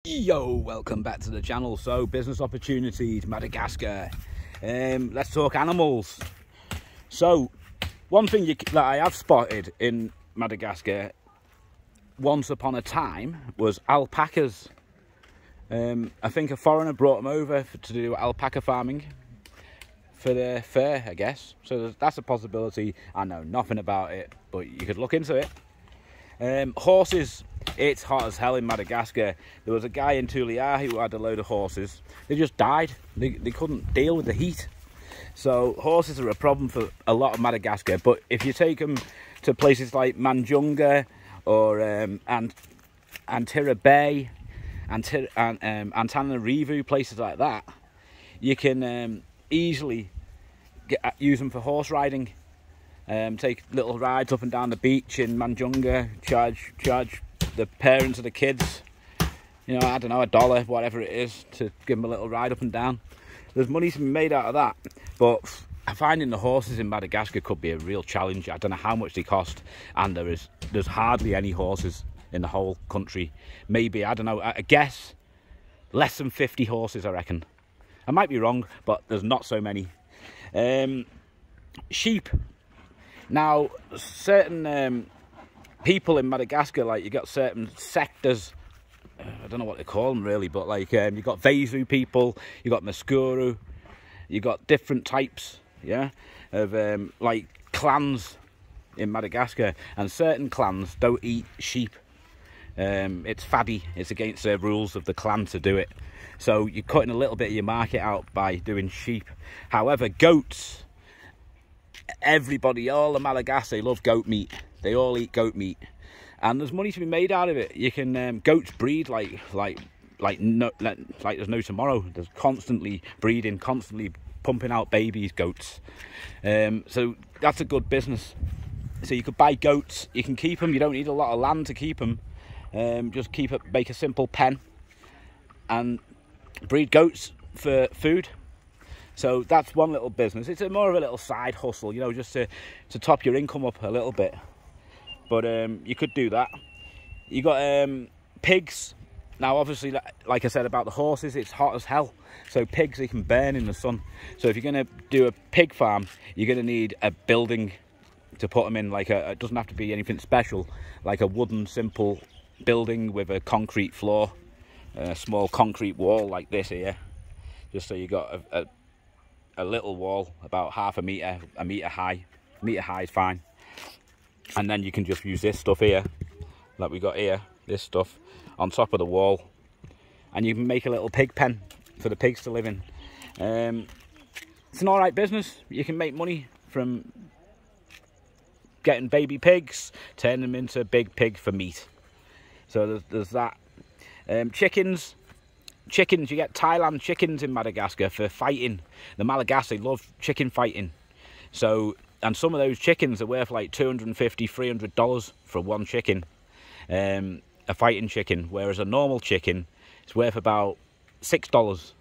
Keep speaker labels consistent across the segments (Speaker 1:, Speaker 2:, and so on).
Speaker 1: Yo, welcome back to the channel. So, business opportunities, Madagascar. Let's talk animals. So, one thing that I have spotted in Madagascar once upon a time was alpacas. I think a foreigner brought them over to do alpaca farming for their fur, I guess. So that's a possibility. I know nothing about it, but you could look into it. Horses. It's hot as hell in Madagascar. There was a guy in Tulia who had a load of horses. They just died. They couldn't deal with the heat. So horses are a problem for a lot of Madagascar. But if you take them to places like Manjunga or Antira Bay, Antananarivo, places like that, you can easily use them for horse riding. Take little rides up and down the beach in Manjunga, charge the parents of the kids, you know, I don't know, $1, whatever it is, to give them a little ride up and down. There's money to be made out of that, but finding the horses in Madagascar could be a real challenge. I don't know how much they cost, and there's hardly any horses in the whole country. Maybe, I don't know, I guess less than 50 horses, I reckon. I might be wrong, but there's not so many. Sheep. Now, certain people in Madagascar, like, you got certain sectors, I don't know what they call them really, but like you got Vezu people, you got Maskuru, you got different types, yeah, of like clans in Madagascar, and certain clans don't eat sheep. It's faddy, it's against the rules of the clan to do it, so you're cutting a little bit of your market out by doing sheep. However, goats, everybody, all the Malagasy, they love goat meat. They all eat goat meat, and there's money to be made out of it. You can goats breed like there's no tomorrow. There's constantly breeding, constantly pumping out babies, goats. So that's a good business. So you could buy goats, you can keep them. You don't need a lot of land to keep them. Just make a simple pen and breed goats for food. So that's one little business. It's more of a little side hustle, you know, just to top your income up a little bit. But you could do that. You got pigs. Now, obviously, like I said about the horses, it's hot as hell. So pigs, they can burn in the sun. So if you're going to do a pig farm, you're going to need a building to put them in. Like it doesn't have to be anything special, like a wooden, simple building with a concrete floor, a small concrete wall like this here. Just so you got a little wall about half a metre high. A metre high is fine. And then you can just use this stuff here, like we got here, this stuff, on top of the wall. And you can make a little pig pen for the pigs to live in. It's an alright business. You can make money from getting baby pigs, turning them into big pig for meat. So there's that. Chickens, you get Thailand chickens in Madagascar for fighting. The Malagasy love chicken fighting. So, and some of those chickens are worth like $250, $300 for one chicken, a fighting chicken, whereas a normal chicken is worth about $6,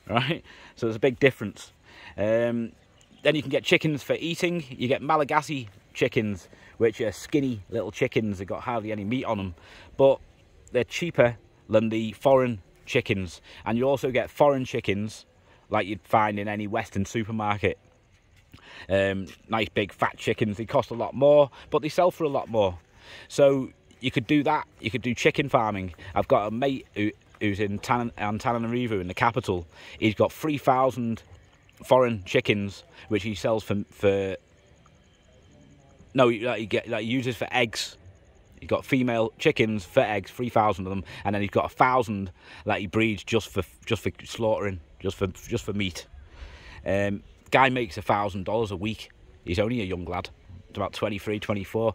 Speaker 1: right? So there's a big difference. Then you can get chickens for eating. You get Malagasy chickens, which are skinny little chickens. They've got hardly any meat on them, but they're cheaper than the foreign chickens. And you also get foreign chickens like you'd find in any Western supermarket. Nice big fat chickens. They cost a lot more, but they sell for a lot more. So you could do that. You could do chicken farming. I've got a mate who's in Antananarivo, in the capital. He's got 3,000 foreign chickens, which he sells for no, he uses for eggs. He's got female chickens for eggs, 3,000 of them, and then he's got 1,000 that he breeds just for slaughtering, just for meat. Guy makes $1,000 a week. He's only a young lad. It's about 23, 24.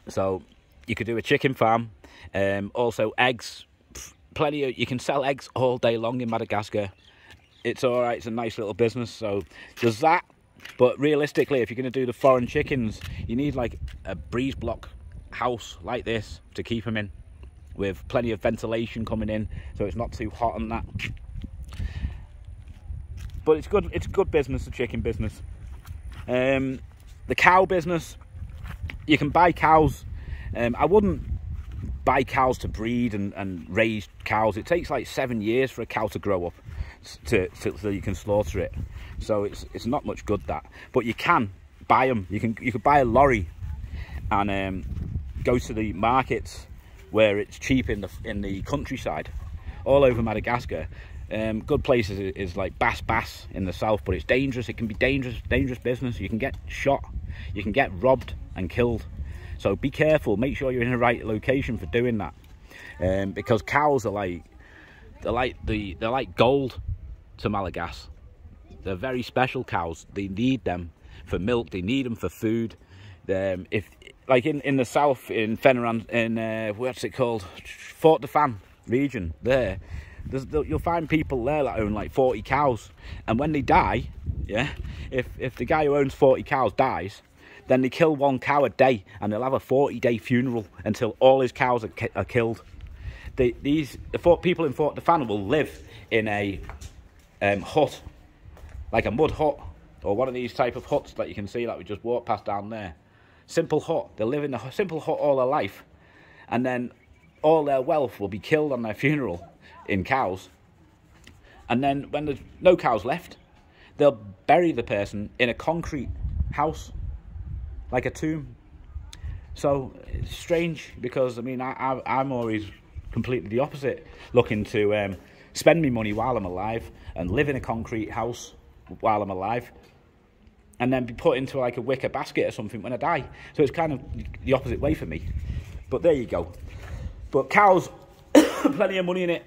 Speaker 1: So you could do a chicken farm. Also eggs. You can sell eggs all day long in Madagascar. It's all right. It's a nice little business. So there's that. But realistically, if you're going to do the foreign chickens, you need like a breeze block house like this to keep them in, with plenty of ventilation coming in, so it's not too hot and that. But it's good business, the chicken business. The cow business, you can buy cows. I wouldn't buy cows to breed and raise cows. It takes like 7 years for a cow to grow up so you can slaughter it. So it's not much good, that. But you can buy them. You could buy a lorry and go to the markets where it's cheap in the countryside, all over Madagascar. Good places is like Bass in the south, but it's dangerous. It can be dangerous business. You can get shot, you can get robbed and killed. So be careful. Make sure you're in the right location for doing that, because cows are like they're like gold to Madagascar. They're very special cows. They need them for milk. They need them for food. If like in the south, in Fenneran, in what's it called, Fort de Fan region, you'll find people there that own like 40 cows, and when they die, yeah, if the guy who owns 40 cows dies, then they kill 1 cow a day, and they'll have a 40-day funeral until all his cows are killed. The people in Fort de Fan will live in a hut, like a mud hut, or one of these type of huts that you can see, like we just walked past down there. Simple hut. They'll live in a simple hut all their life, and then all their wealth will be killed on their funeral in cows. And then when there's no cows left, they'll bury the person in a concrete house, like a tomb. So it's strange, because I mean I'm always completely the opposite, looking to spend my money while I'm alive and live in a concrete house while I'm alive, and then be put into like a wicker basket or something when I die. So it's kind of the opposite way for me. But there you go. But cows, plenty of money in it.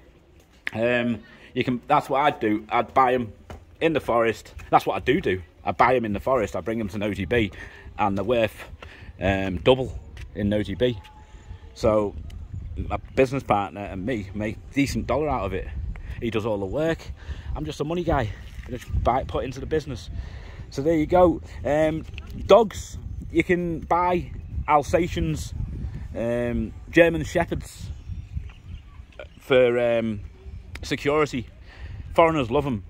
Speaker 1: That's what I'd do. I'd buy them in the forest. That's what I do. I buy them in the forest. I bring them to Nosy B, and they're worth double in Nosy B. So my business partner and me make decent dollar out of it. He does all the work. I'm just a money guy. I just put into the business. So there you go. Dogs, you can buy Alsatians, German Shepherds for security. Foreigners love them.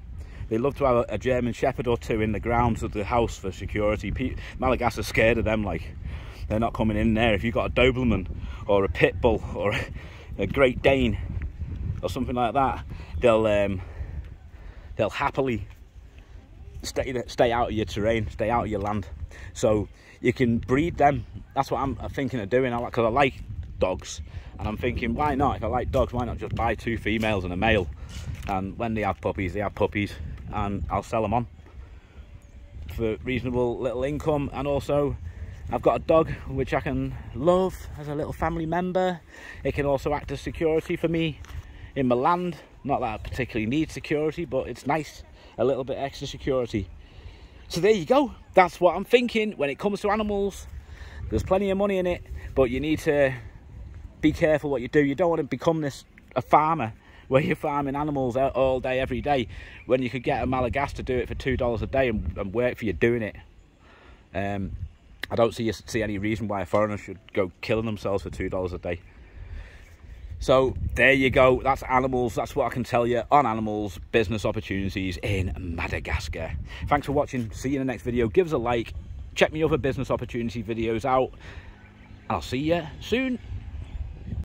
Speaker 1: They love to have a German Shepherd or two in the grounds of the house for security. Madagascar are scared of them, like they're not coming in there. If you've got a Doberman or a Pit Bull or a Great Dane or something like that, they'll happily stay out of your terrain, stay out of your land. So you can breed them. That's what I'm thinking of doing, because I like dogs, and I'm thinking, why not? If I like dogs, why not just buy 2 females and a male, and when they have puppies, and I'll sell them on for reasonable little income. And also I've got a dog which I can love as a little family member. It can also act as security for me in my land. Not that I particularly need security, but it's nice, a little bit extra security. So there you go. That's what I'm thinking when it comes to animals. There's plenty of money in it, but you need to be careful what you do. You don't want to become a farmer where you're farming animals all day, every day, when you could get a Madagascar to do it for $2 a day and work for you doing it. I don't see any reason why a foreigner should go killing themselves for $2 a day. So there you go. That's animals. That's what I can tell you on animals, business opportunities in Madagascar. Thanks for watching. See you in the next video. Give us a like. Check me other business opportunity videos out. I'll see you soon.